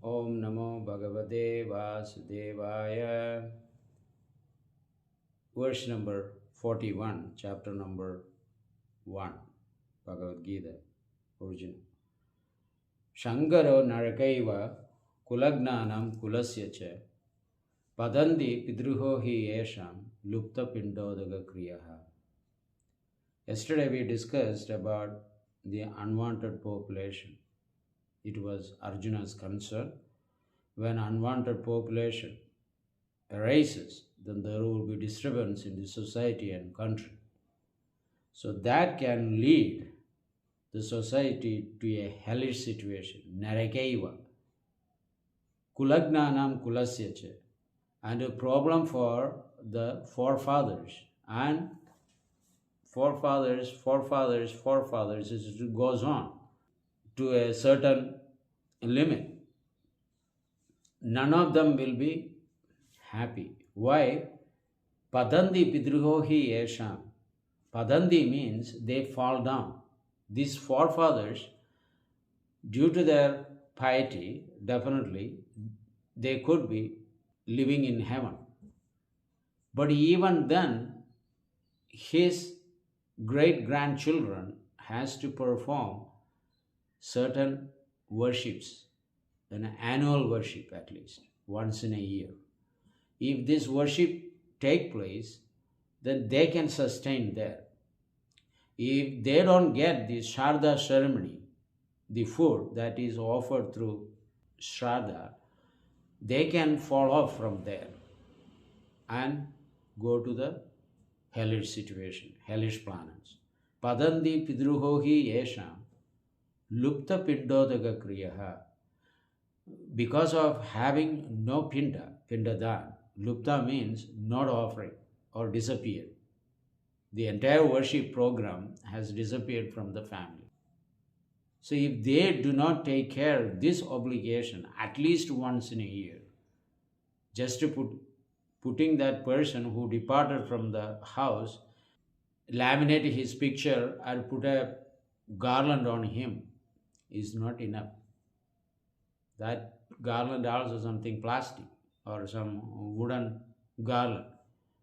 Om Namo Bhagavate Vasudevaya. Verse number 41, chapter number 1, Bhagavad Gita, original. Shankaro Narakaiva Kulagnanam Kulasya cha Padandi Pidruho hi Yesham Lupta Pindodaga Kriyaha. Yesterday we discussed about the unwanted population. It was Arjuna's concern. When unwanted population arises, then there will be disturbance in the society and country. So that can lead the society to a hellish situation. Narakaiva. Kulagnanam kulasyacha. And a problem for the forefathers. And forefathers, it goes on to a certain limit. None of them will be happy. Why? Padandi pidruho hi yesham. Padandi means they fall down. These forefathers, due to their piety, definitely they could be living in heaven. But even then, his great-grandchildren has to perform certain worships, an annual worship at least, once in a year. If this worship take place, then they can sustain there. If they don't get the Shraddha ceremony, the food that is offered through Shraddha, they can fall off from there and go to the hellish situation, hellish planets. Padandi pidruho hi yesham lupta pindodaga kriyaha. Because of having no pindadan, lupta means not offering or disappeared. The entire worship program has disappeared from the family. So if they do not take care of this obligation at least once in a year, just to putting that person who departed from the house, laminate his picture and put a garland on him is not enough. That garland also something plastic or some wooden garland.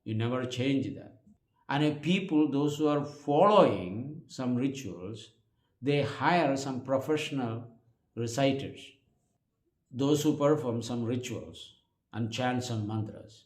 You never change that. And people, those who are following some rituals, they hire some professional reciters, those who perform some rituals and chant some mantras.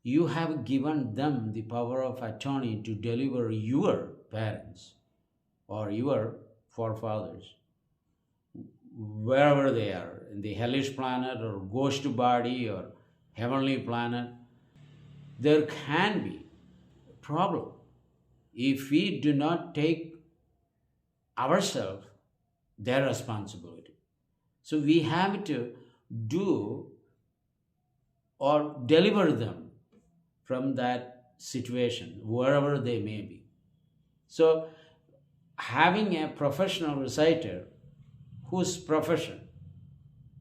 You have given them the power of attorney to deliver your parents or your forefathers, wherever they are, in the hellish planet or ghost body or heavenly planet. There can be problem if we do not take ourselves their responsibility. So we have to do or deliver them from that situation, wherever they may be. So having a professional reciter whose profession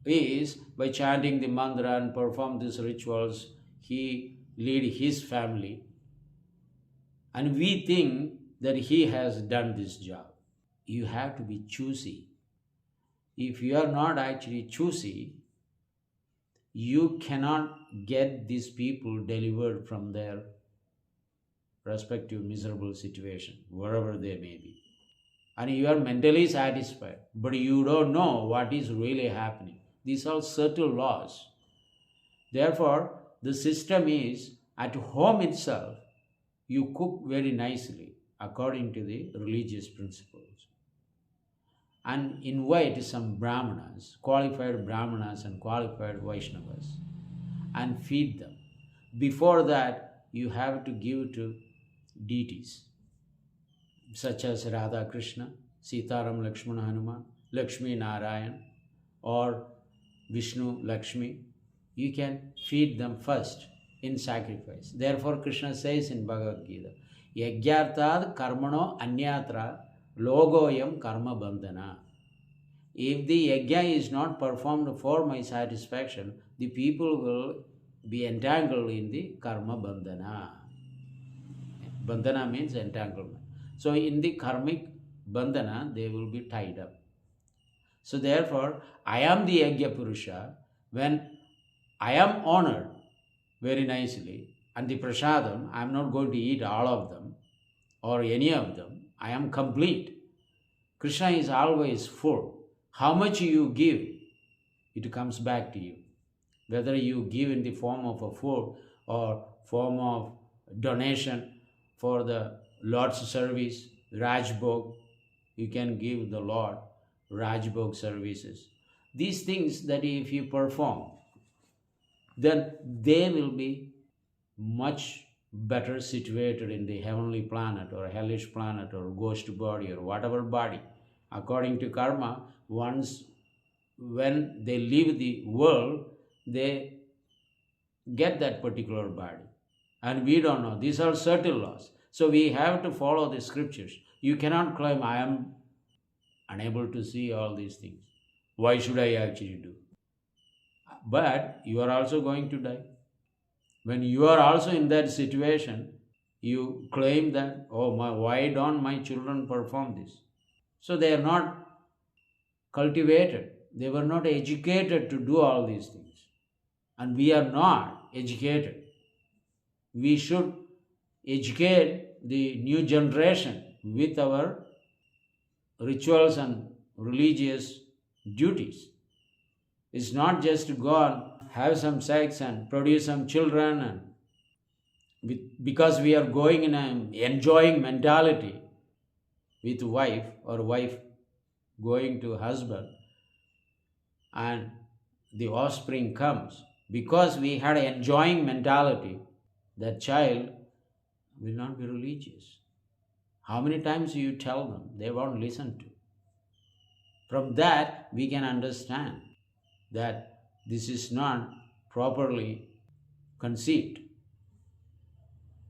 is by chanting the mantra and perform these rituals, he lead his family, and we think that he has done this job. You have to be choosy. If you are not actually choosy, you cannot get these people delivered from their respective miserable situation, wherever they may be. And you are mentally satisfied, but you don't know what is really happening. These are subtle laws. Therefore, the system is at home itself, you cook very nicely according to the religious principles and invite some brahmanas, qualified brahmanas and qualified Vaishnavas, and feed them. Before that, you have to give to deities such as Radha Krishna, Sitaram Lakshmana Hanuman, Lakshmi Narayan, or Vishnu Lakshmi. You can feed them first in sacrifice. Therefore, Krishna says in Bhagavad Gita, Yagyartad karmano anyatra logoyam karma bandhana. If the yajna is not performed for my satisfaction, the people will be entangled in the karma bandhana. Bandhana means entanglement. So in the karmic bandhana, they will be tied up. So therefore, I am the Yajna Purusha. When I am honored very nicely, and the prasadam, I am not going to eat all of them or any of them. I am complete. Krishna is always full. How much you give, it comes back to you. Whether you give in the form of a food or form of donation for the Lord's service, Rajbhog, you can give the Lord Rajbhog services. These things that if you perform, then they will be much better situated in the heavenly planet or hellish planet or ghost body or whatever body. According to karma, once when they leave the world, they get that particular body. And we don't know. These are certain laws. So we have to follow the scriptures. You cannot claim, I am unable to see all these things. Why should I actually do? But you are also going to die. When you are also in that situation, you claim that, oh, why don't my children perform this? So they are not cultivated. They were not educated to do all these things. And we are not educated. We should educate the new generation with our rituals and religious duties. It's not just to go and have some sex and produce some children and because we are going in an enjoying mentality with wife or wife going to husband and the offspring comes. Because we had an enjoying mentality, that child will not be religious. How many times you tell them, they won't listen to. From that, we can understand that this is not properly conceived.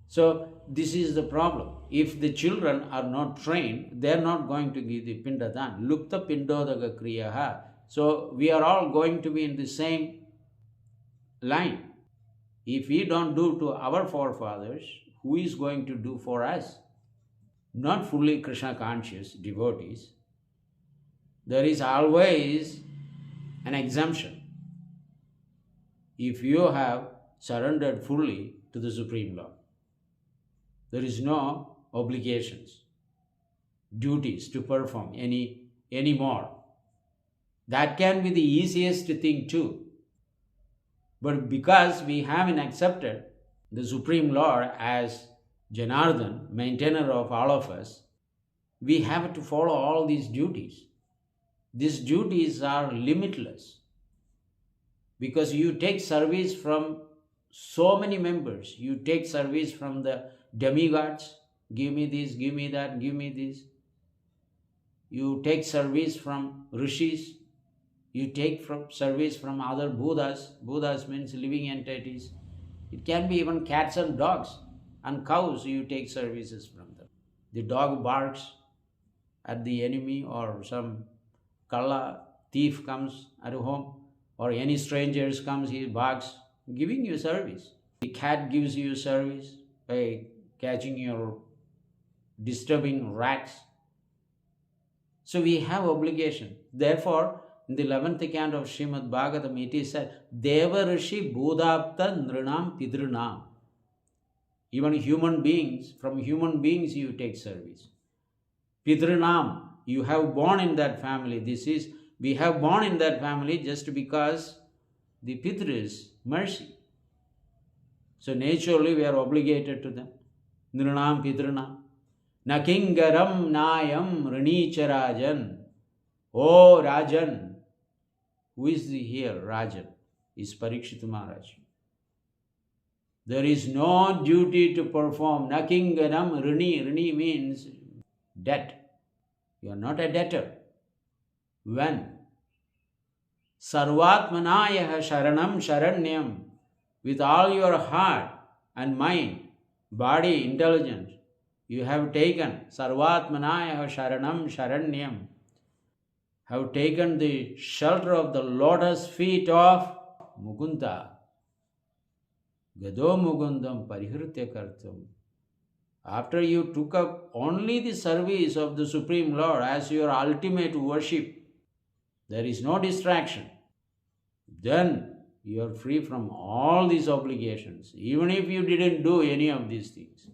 So this is the problem. If the children are not trained, they are not going to give the pindadan. Lupta pindodaga kriyaha. So we are all going to be in the same line. If we don't do to our forefathers, who is going to do for us? Not fully Krishna conscious devotees. There is always an exemption. If you have surrendered fully to the Supreme Lord, there is no obligations, duties to perform anymore. That can be the easiest thing too. But because we haven't accepted the Supreme Lord as Janardhan, maintainer of all of us, we have to follow all these duties. These duties are limitless because you take service from so many members. You take service from the demigods, give me this, give me that, give me this. You take service from rishis. You take service from other Buddhas. Buddhas means living entities. It can be even cats and dogs and cows. You take services from them. The dog barks at the enemy or some kalla thief comes at home or any strangers comes, he barks, giving you service. The cat gives you service by catching your disturbing rats. So we have obligation. Therefore, in the 11th canto of Srimad Bhagavatam, it is said, Deva Rishi Bodhapta Nrinam Pidrinam. Even human beings, from human beings you take service. Pidrinam, you have born in that family. We have born in that family just because the Pitris, mercy. So naturally we are obligated to them. Nrinam Pidrinam. Nakingaram Nayam Ranicharajan. Oh Rajan. Who is here? Rajan is Parikshit Maharaj. There is no duty to perform. Nakinganam Rini. Rini means debt. You are not a debtor. When? Sarvatmanaya Sharanam Sharanyam. With all your heart and mind, body, intelligence, you have taken Sarvatmanaya Sharanam Sharanyam. Have taken the shelter of the lotus feet of Mukunda. Gado Mukundam Parihritya Kartam. After you took up only the service of the Supreme Lord as your ultimate worship, there is no distraction, then you are free from all these obligations. Even if you didn't do any of these things,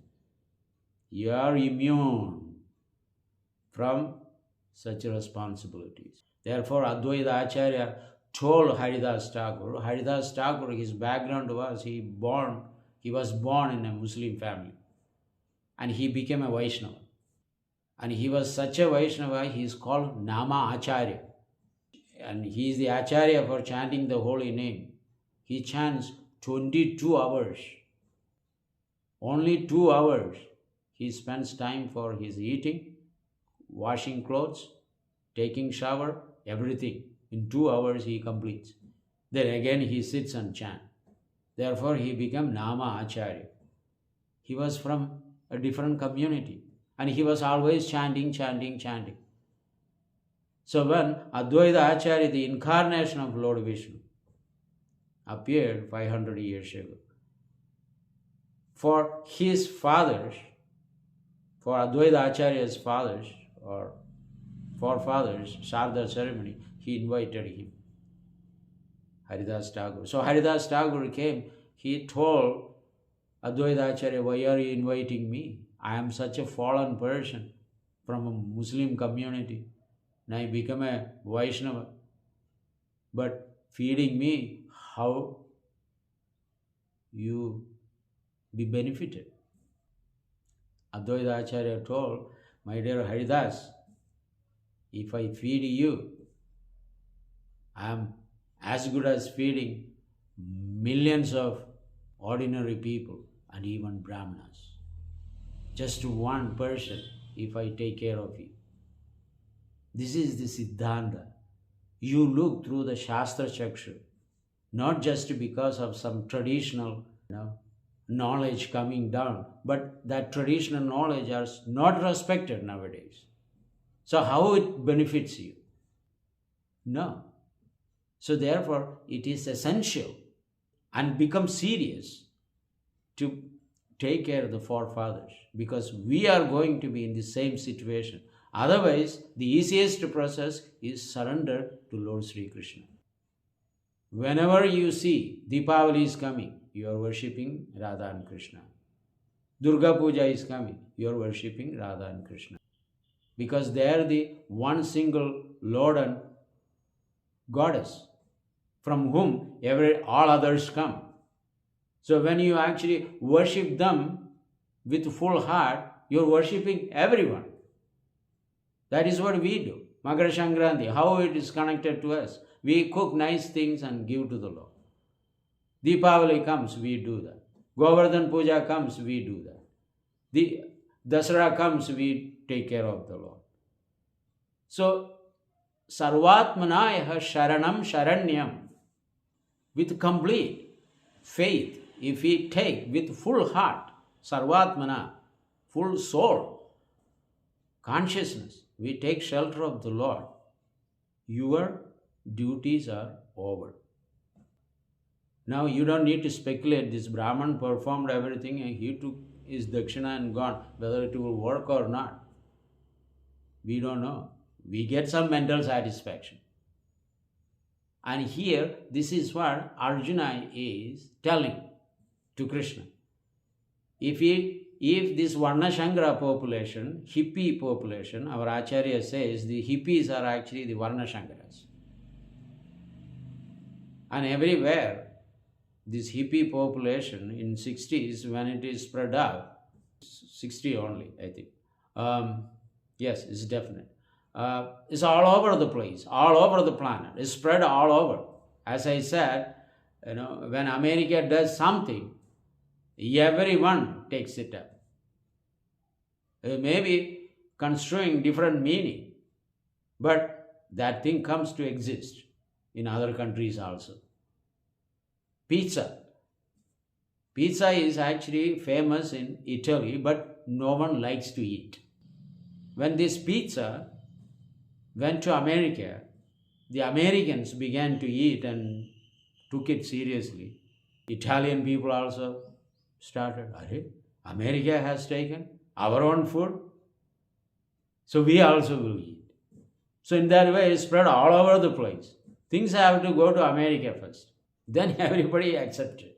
you are immune from such responsibilities. Therefore, Advaita Acharya told Haridas Thakur, his background was he was born in a Muslim family and he became a Vaishnava. And he was such a Vaishnava, he is called Nama Acharya. And he is the Acharya for chanting the holy name. He chants 22 hours. Only 2 hours he spends time for his eating, washing clothes, taking shower, everything. In 2 hours he completes. Then again he sits and chants. Therefore he became Nama Acharya. He was from a different community and he was always chanting. So when Advaita Acharya, the incarnation of Lord Vishnu, appeared 500 years ago, for his fathers, for Advaita Acharya's fathers or forefathers, Sharda ceremony, he invited him, Haridas Thakur. So Haridas Thakur came, he told Advaita Acharya, why are you inviting me? I am such a fallen person from a Muslim community and I become a Vaishnava. But feeding me, how you be benefited? Advaita Acharya told, my dear Haridas, if I feed you, I am as good as feeding millions of ordinary people and even Brahmanas. Just one person if I take care of you. This is the Siddhanta. You look through the Shastra Chaksha, not just because of some traditional knowledge coming down, but that traditional knowledge is not respected nowadays. So how it benefits you? No. So therefore, it is essential and become serious to take care of the forefathers because we are going to be in the same situation. Otherwise, the easiest process is surrender to Lord Sri Krishna. Whenever you see Deepavali is coming, you are worshipping Radha and Krishna. Durga Puja is coming, you are worshipping Radha and Krishna. Because they are the one single Lord and Goddess from whom all others come. So when you actually worship them with full heart, you are worshipping everyone. That is what we do. Makara Sankranti, how it is connected to us. We cook nice things and give to the Lord. Deepavali comes, we do that. Govardhan Puja comes, we do that. The Dasara comes, we take care of the Lord. So, Sarvatmanaya Sharanam Sharanyam, with complete faith, if we take with full heart, Sarvatmana, full soul, consciousness, we take shelter of the Lord, your duties are over. Now you don't need to speculate. This Brahman performed everything and he took his dakshina and gone. Whether it will work or not, we don't know. We get some mental satisfaction. And here, this is what Arjuna is telling to Krishna. If this Varnashankara population, hippie population, our Acharya says the hippies are actually the Varnashankaras. And everywhere, this hippie population in 60s, when it is spread out, 60 only, I think. Yes, it's definite. It's all over the place, all over the planet. It's spread all over. As I said, when America does something, everyone takes it up. Maybe construing different meaning, but that thing comes to exist in other countries also. Pizza. Pizza is actually famous in Italy, but no one likes to eat. When this pizza went to America, the Americans began to eat and took it seriously. Italian people also started, America has taken our own food, so we also will eat. So in that way, it spread all over the place. Things have to go to America first. Then everybody accepted.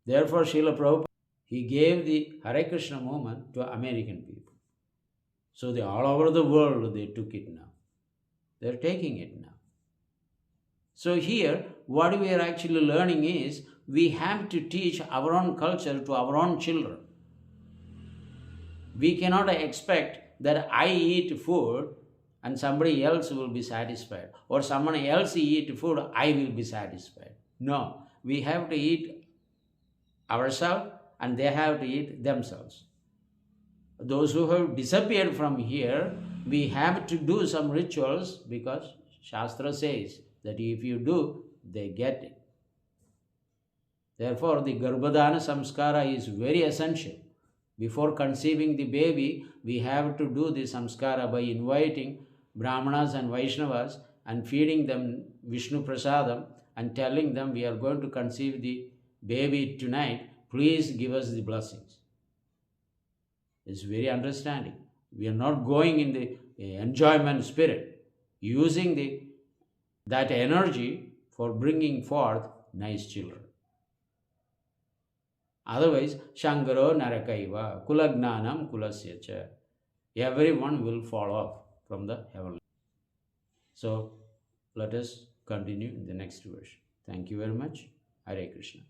Therefore, Srila Prabhupada, he gave the Hare Krishna movement to American people. So they all over the world, they took it now. They're taking it now. So here, what we are actually learning is, we have to teach our own culture to our own children. We cannot expect that I eat food and somebody else will be satisfied, or someone else eat food, I will be satisfied. No, we have to eat ourselves and they have to eat themselves. Those who have disappeared from here, we have to do some rituals, because Shastra says that if you do, they get it. Therefore, the Garbhadana Samskara is very essential. Before conceiving the baby, we have to do the samskara by inviting Brahmanas and Vaishnavas and feeding them Vishnu Prasadam and telling them, we are going to conceive the baby tonight, please give us the blessings. It's very understanding. We are not going in the enjoyment spirit, using that energy for bringing forth nice children. Otherwise, Shankaro Narakaiva, Kulagnanam Kulasyacha. Everyone will fall off from the heavenly. So, let us continue in the next verse. Thank you very much. Hare Krishna.